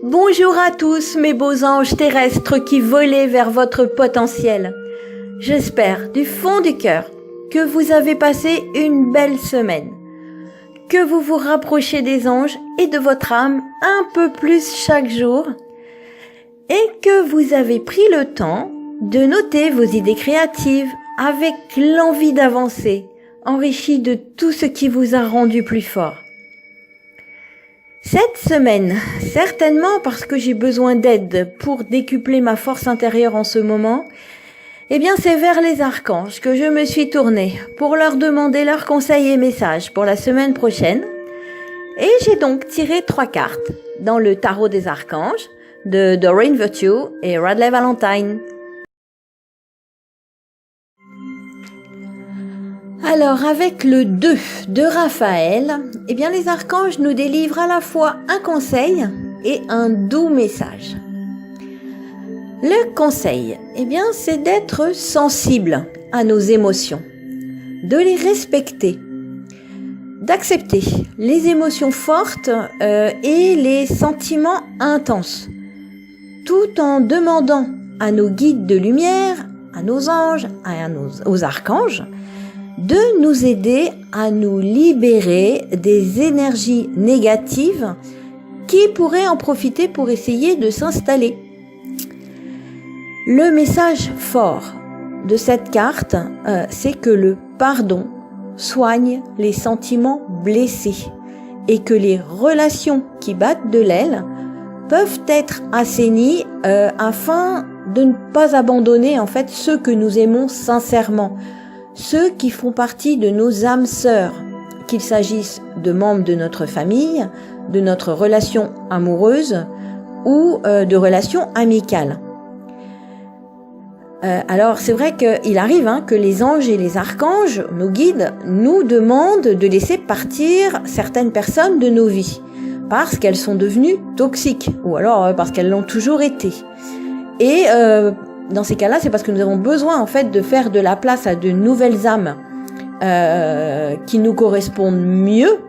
Bonjour à tous mes beaux anges terrestres qui volaient vers votre potentiel. J'espère du fond du cœur que vous avez passé une belle semaine, que vous vous rapprochez des anges et de votre âme un peu plus chaque jour et que vous avez pris le temps de noter vos idées créatives avec l'envie d'avancer, enrichie de tout ce qui vous a rendu plus fort. Cette semaine, certainement parce que j'ai besoin d'aide pour décupler ma force intérieure en ce moment, c'est vers les archanges que je me suis tournée pour leur demander leurs conseils et messages pour la semaine prochaine. Et j'ai donc tiré 3 cartes dans le tarot des archanges de Doreen Virtue et Radleigh Valentine. Alors, avec le 2 de Raphaël, les archanges nous délivrent à la fois un conseil et un doux message. Le conseil, c'est d'être sensible à nos émotions, de les respecter, d'accepter les émotions fortes et les sentiments intenses, tout en demandant à nos guides de lumière, à nos anges, aux archanges, de nous aider à nous libérer des énergies négatives qui pourraient en profiter pour essayer de s'installer. Le message fort de cette carte, c'est que le pardon soigne les sentiments blessés et que les relations qui battent de l'aile peuvent être assainies afin de ne pas abandonner ceux que nous aimons sincèrement. Ceux qui font partie de nos âmes sœurs, qu'il s'agisse de membres de notre famille, de notre relation amoureuse ou de relations amicales. Alors c'est vrai qu'il arrive que les anges et les archanges, nos guides, nous demandent de laisser partir certaines personnes de nos vies parce qu'elles sont devenues toxiques ou alors parce qu'elles l'ont toujours été. Et dans ces cas-là, c'est parce que nous avons besoin de faire de la place à de nouvelles âmes qui nous correspondent mieux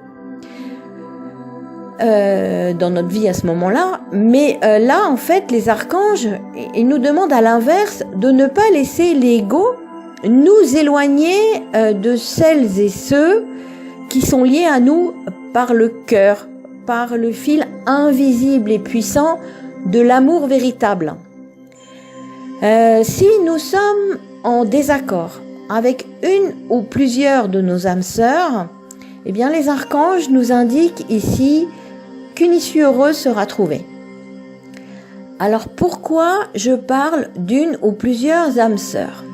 dans notre vie à ce moment-là. Mais là, les archanges, ils nous demandent à l'inverse de ne pas laisser l'ego nous éloigner de celles et ceux qui sont liés à nous par le cœur, par le fil invisible et puissant de l'amour véritable. Si nous sommes en désaccord avec une ou plusieurs de nos âmes sœurs, les archanges nous indiquent ici qu'une issue heureuse sera trouvée. Alors pourquoi je parle d'une ou plusieurs âmes sœurs ?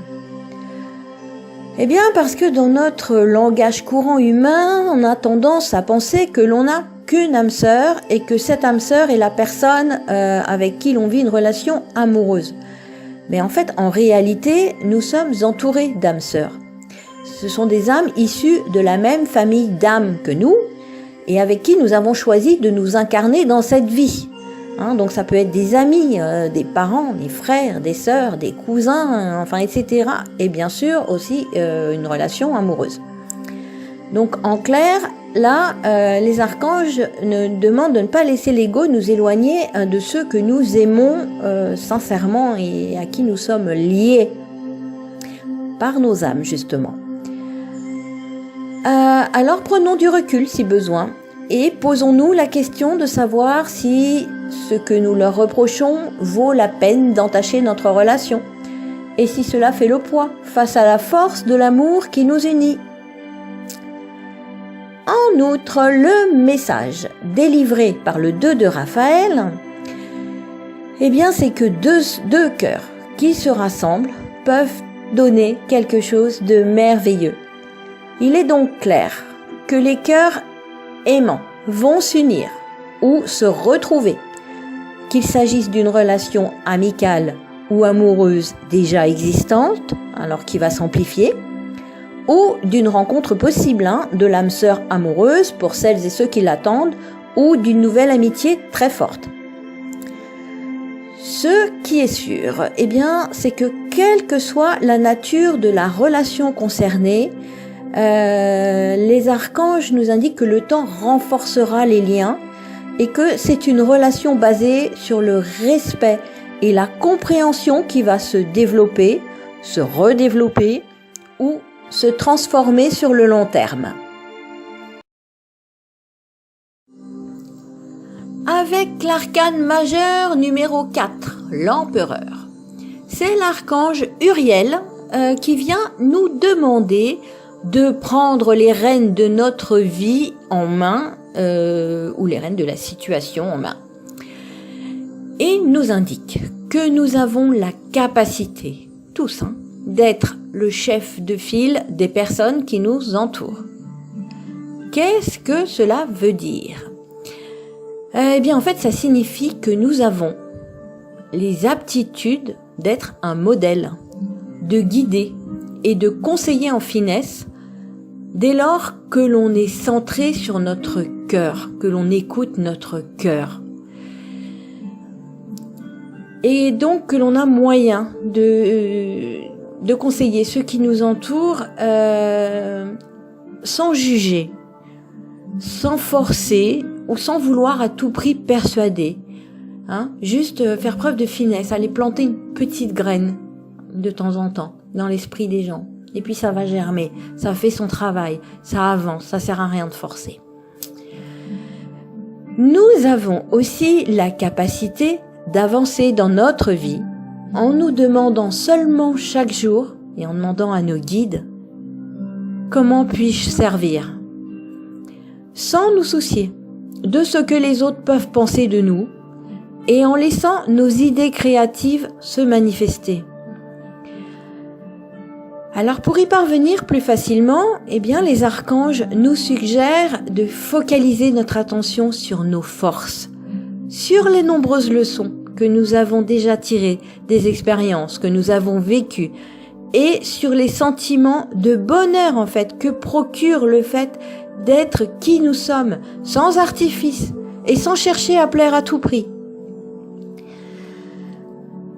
Parce que dans notre langage courant humain, on a tendance à penser que l'on n'a qu'une âme sœur et que cette âme sœur est la personne avec qui l'on vit une relation amoureuse. Mais en réalité, nous sommes entourés d'âmes sœurs. Ce sont des âmes issues de la même famille d'âmes que nous et avec qui nous avons choisi de nous incarner dans cette vie. Donc ça peut être des amis, des parents, des frères, des sœurs, des cousins, etc. Et bien sûr aussi une relation amoureuse. Donc en clair, là, les archanges nous demandent de ne pas laisser l'ego nous éloigner de ceux que nous aimons sincèrement et à qui nous sommes liés par nos âmes, justement. Alors prenons du recul si besoin et posons-nous la question de savoir si ce que nous leur reprochons vaut la peine d'entacher notre relation et si cela fait le poids face à la force de l'amour qui nous unit. En outre, le message délivré par le 2 de Raphaël, c'est que deux cœurs qui se rassemblent peuvent donner quelque chose de merveilleux. Il est donc clair que les cœurs aimants vont s'unir ou se retrouver, qu'il s'agisse d'une relation amicale ou amoureuse déjà existante, alors qui va s'amplifier, ou d'une rencontre possible de l'âme sœur amoureuse pour celles et ceux qui l'attendent, ou d'une nouvelle amitié très forte. Ce qui est sûr, c'est que quelle que soit la nature de la relation concernée, les archanges nous indiquent que le temps renforcera les liens et que c'est une relation basée sur le respect et la compréhension qui va se développer, se redévelopper ou se transformer sur le long terme. Avec l'arcane majeur numéro 4, l'empereur. C'est l'archange Uriel qui vient nous demander de prendre les rênes de notre vie en main, ou les rênes de la situation en main. Et il nous indique que nous avons la capacité, tous, d'être le chef de file des personnes qui nous entourent. Qu'est-ce que cela veut dire ? Eh bien, en fait, ça signifie que nous avons les aptitudes d'être un modèle, de guider et de conseiller en finesse dès lors que l'on est centré sur notre cœur, que l'on écoute notre cœur. Et donc que l'on a moyen de conseiller ceux qui nous entourent sans juger, sans forcer ou sans vouloir à tout prix persuader. Juste faire preuve de finesse, aller planter une petite graine de temps en temps dans l'esprit des gens. Et puis ça va germer, ça fait son travail, ça avance, ça sert à rien de forcer. Nous avons aussi la capacité d'avancer dans notre vie en nous demandant seulement chaque jour et en demandant à nos guides « Comment puis-je servir ?» sans nous soucier de ce que les autres peuvent penser de nous et en laissant nos idées créatives se manifester. Alors pour y parvenir plus facilement, les archanges nous suggèrent de focaliser notre attention sur nos forces, sur les nombreuses leçons que nous avons déjà tirées des expériences que nous avons vécues et sur les sentiments de bonheur en fait que procure le fait d'être qui nous sommes, sans artifice et sans chercher à plaire à tout prix.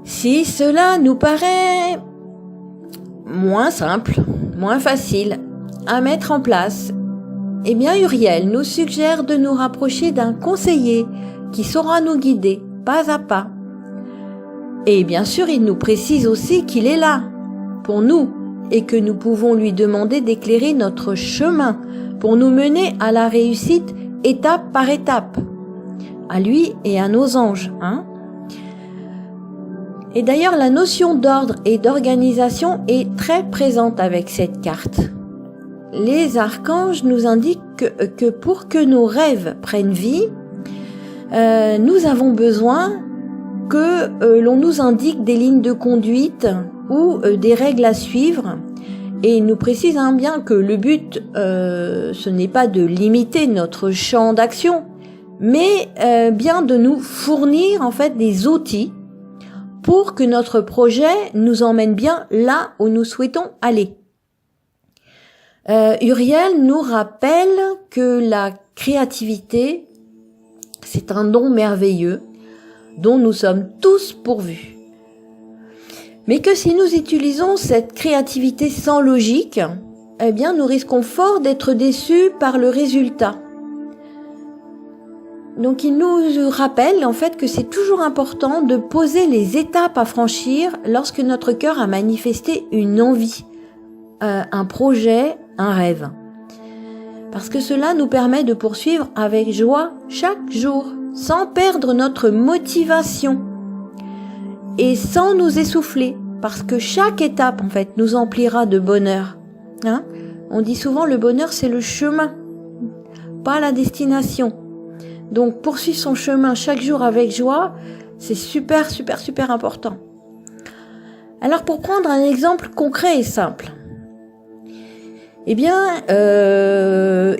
Si cela nous paraît moins simple, moins facile à mettre en place, Uriel nous suggère de nous rapprocher d'un conseiller qui saura nous guider pas à pas. Et bien sûr, il nous précise aussi qu'il est là pour nous et que nous pouvons lui demander d'éclairer notre chemin pour nous mener à la réussite étape par étape, à lui et à nos anges. Et d'ailleurs, la notion d'ordre et d'organisation est très présente avec cette carte. Les archanges nous indiquent que pour que nos rêves prennent vie, nous avons besoin que l'on nous indique des lignes de conduite ou des règles à suivre. Et il nous précise bien que le but, ce n'est pas de limiter notre champ d'action, mais bien de nous fournir en fait des outils pour que notre projet nous emmène bien là où nous souhaitons aller. Uriel nous rappelle que la créativité, c'est un don merveilleux dont nous sommes tous pourvus. Mais que si nous utilisons cette créativité sans logique, nous risquons fort d'être déçus par le résultat. Donc il nous rappelle en fait que c'est toujours important de poser les étapes à franchir lorsque notre cœur a manifesté une envie, un projet, un rêve. Parce que cela nous permet de poursuivre avec joie chaque jour, sans perdre notre motivation et sans nous essouffler, parce que chaque étape en fait nous emplira de bonheur. On dit souvent le bonheur c'est le chemin, pas la destination. Donc poursuivre son chemin chaque jour avec joie, c'est super important. Alors pour prendre un exemple concret et simple,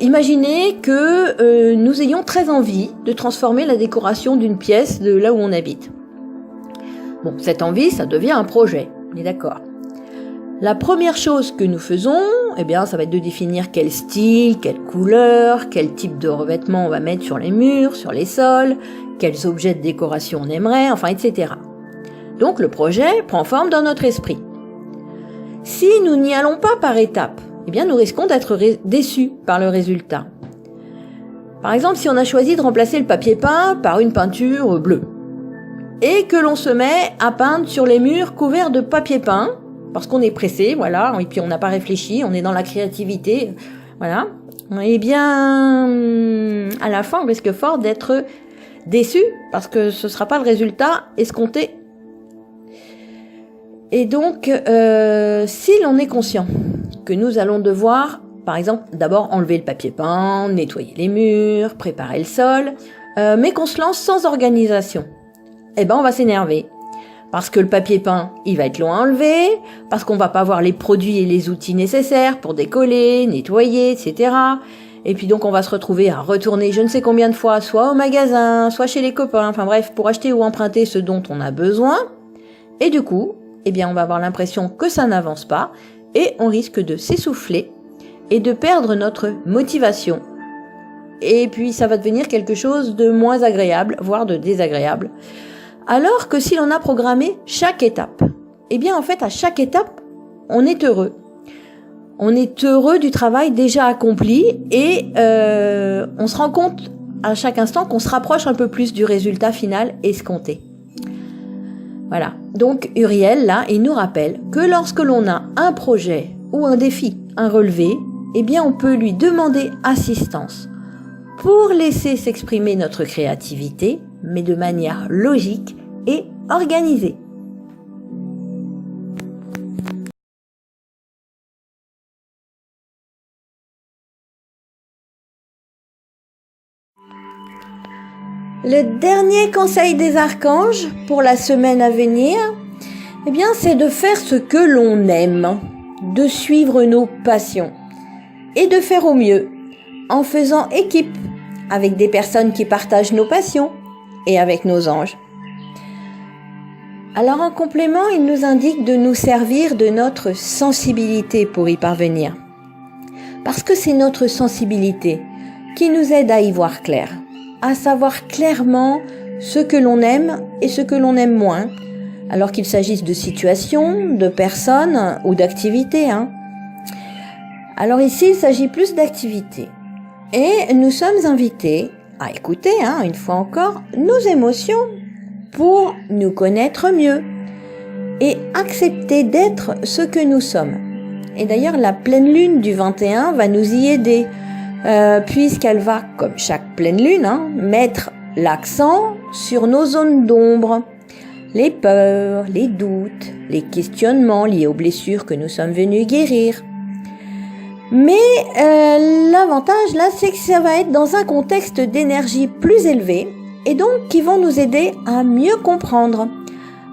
imaginez que nous ayons très envie de transformer la décoration d'une pièce de là où on habite. Bon, cette envie, ça devient un projet, on est d'accord. La première chose que nous faisons, ça va être de définir quel style, quelle couleur, quel type de revêtement on va mettre sur les murs, sur les sols, quels objets de décoration on aimerait, etc. Donc le projet prend forme dans notre esprit. Si nous n'y allons pas par étapes, nous risquons d'être déçus par le résultat. Par exemple, si on a choisi de remplacer le papier peint par une peinture bleue, et que l'on se met à peindre sur les murs couverts de papier peint, parce qu'on est pressé, voilà, et puis on n'a pas réfléchi, on est dans la créativité, voilà, eh bien, à la fin, on risque fort d'être déçu, parce que ce sera pas le résultat escompté. Et donc, si l'on est conscient que nous allons devoir, par exemple, d'abord enlever le papier peint, nettoyer les murs, préparer le sol, mais qu'on se lance sans organisation, eh ben on va s'énerver. Parce que le papier peint, il va être long à enlever, parce qu'on va pas avoir les produits et les outils nécessaires pour décoller, nettoyer, etc. Et puis donc on va se retrouver à retourner je ne sais combien de fois, soit au magasin, soit chez les copains, enfin bref, pour acheter ou emprunter ce dont on a besoin. Et du coup, eh bien on va avoir l'impression que ça n'avance pas, et on risque de s'essouffler et de perdre notre motivation. Et puis ça va devenir quelque chose de moins agréable, voire de désagréable. Alors que si l'on a programmé chaque étape, eh bien en fait à chaque étape, on est heureux. On est heureux du travail déjà accompli et on se rend compte à chaque instant qu'on se rapproche un peu plus du résultat final escompté. Voilà. Donc Uriel, là, il nous rappelle que lorsque l'on a un projet ou un défi, un relevé, eh bien on peut lui demander assistance pour laisser s'exprimer notre créativité, mais de manière logique et organisée. Le dernier conseil des archanges pour la semaine à venir, eh bien, c'est de faire ce que l'on aime, de suivre nos passions et de faire au mieux en faisant équipe avec des personnes qui partagent nos passions et avec nos anges. Alors en complément, il nous indique de nous servir de notre sensibilité pour y parvenir. Parce que c'est notre sensibilité qui nous aide à y voir clair, à savoir clairement ce que l'on aime et ce que l'on aime moins, alors qu'il s'agisse de situations, de personnes ou d'activités. Alors ici, il s'agit plus d'activités. Et nous sommes invités à écouter, une fois encore, nos émotions pour nous connaître mieux et accepter d'être ce que nous sommes. Et d'ailleurs, la pleine lune du 21 va nous y aider, puisqu'elle va, comme chaque pleine lune, mettre l'accent sur nos zones d'ombre, les peurs, les doutes, les questionnements liés aux blessures que nous sommes venus guérir. Mais l'avantage là, c'est que ça va être dans un contexte d'énergie plus élevé et donc qui vont nous aider à mieux comprendre,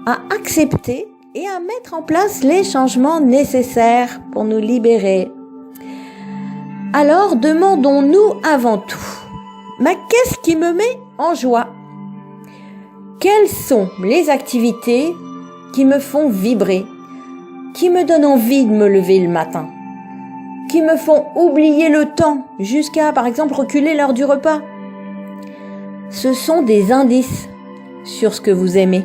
à accepter et à mettre en place les changements nécessaires pour nous libérer. Alors demandons-nous avant tout, mais qu'est-ce qui me met en joie ? Quelles sont les activités qui me font vibrer, qui me donnent envie de me lever le matin ? Qui me font oublier le temps jusqu'à, par exemple, reculer l'heure du repas. Ce sont des indices sur ce que vous aimez.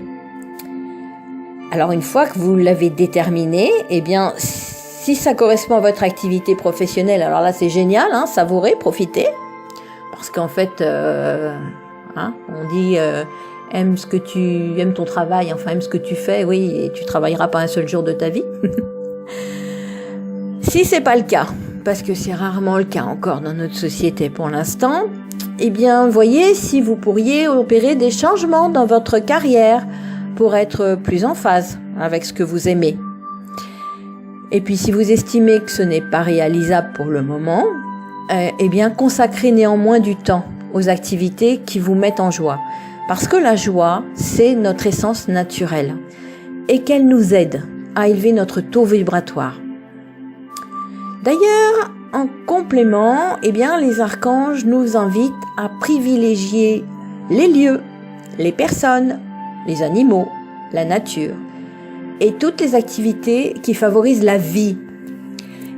Alors, une fois que vous l'avez déterminé, eh bien, si ça correspond à votre activité professionnelle, alors là, c'est génial, savourez, profitez. Parce qu'en fait, on dit aime ton travail, aime ce que tu fais, oui, et tu travailleras pas un seul jour de ta vie. Si c'est pas le cas, parce que c'est rarement le cas encore dans notre société pour l'instant, eh bien, voyez si vous pourriez opérer des changements dans votre carrière pour être plus en phase avec ce que vous aimez. Et puis, si vous estimez que ce n'est pas réalisable pour le moment, eh bien, consacrez néanmoins du temps aux activités qui vous mettent en joie. Parce que la joie, c'est notre essence naturelle et qu'elle nous aide à élever notre taux vibratoire. D'ailleurs, en complément, eh bien, les archanges nous invitent à privilégier les lieux, les personnes, les animaux, la nature et toutes les activités qui favorisent la vie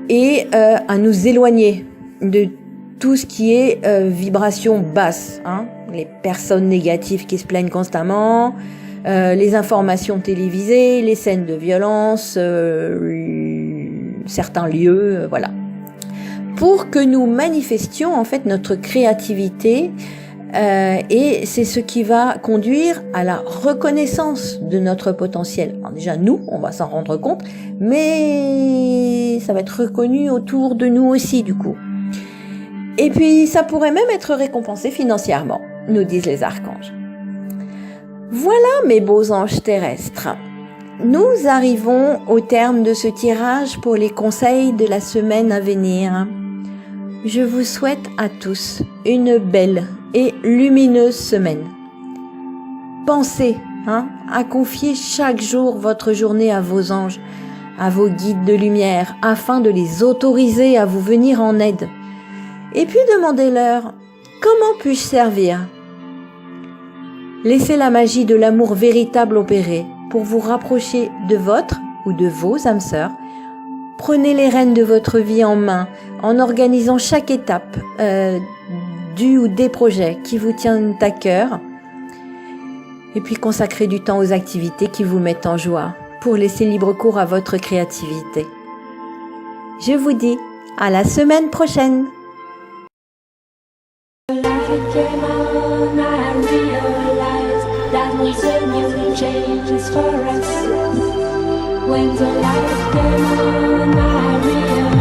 et à nous éloigner de tout ce qui est vibration basse, les personnes négatives qui se plaignent constamment, les informations télévisées, les scènes de violence, certains lieux, voilà. pour que nous manifestions en fait notre créativité et c'est ce qui va conduire à la reconnaissance de notre potentiel. Alors déjà nous, on va s'en rendre compte, mais ça va être reconnu autour de nous aussi du coup. Et puis ça pourrait même être récompensé financièrement, nous disent les archanges. Voilà mes beaux anges terrestres. Nous arrivons au terme de ce tirage pour les conseils de la semaine à venir. Je vous souhaite à tous une belle et lumineuse semaine. Pensez à confier chaque jour votre journée à vos anges, à vos guides de lumière, afin de les autoriser à vous venir en aide. Et puis demandez-leur, comment puis-je servir ? Laissez la magie de l'amour véritable opérer pour vous rapprocher de votre ou de vos âmes sœurs. Prenez les rênes de votre vie en main en organisant chaque étape du ou des projets qui vous tiennent à cœur. Et puis consacrez du temps aux activités qui vous mettent en joie pour laisser libre cours à votre créativité. Je vous dis à la semaine prochaine. When the light came on, I realized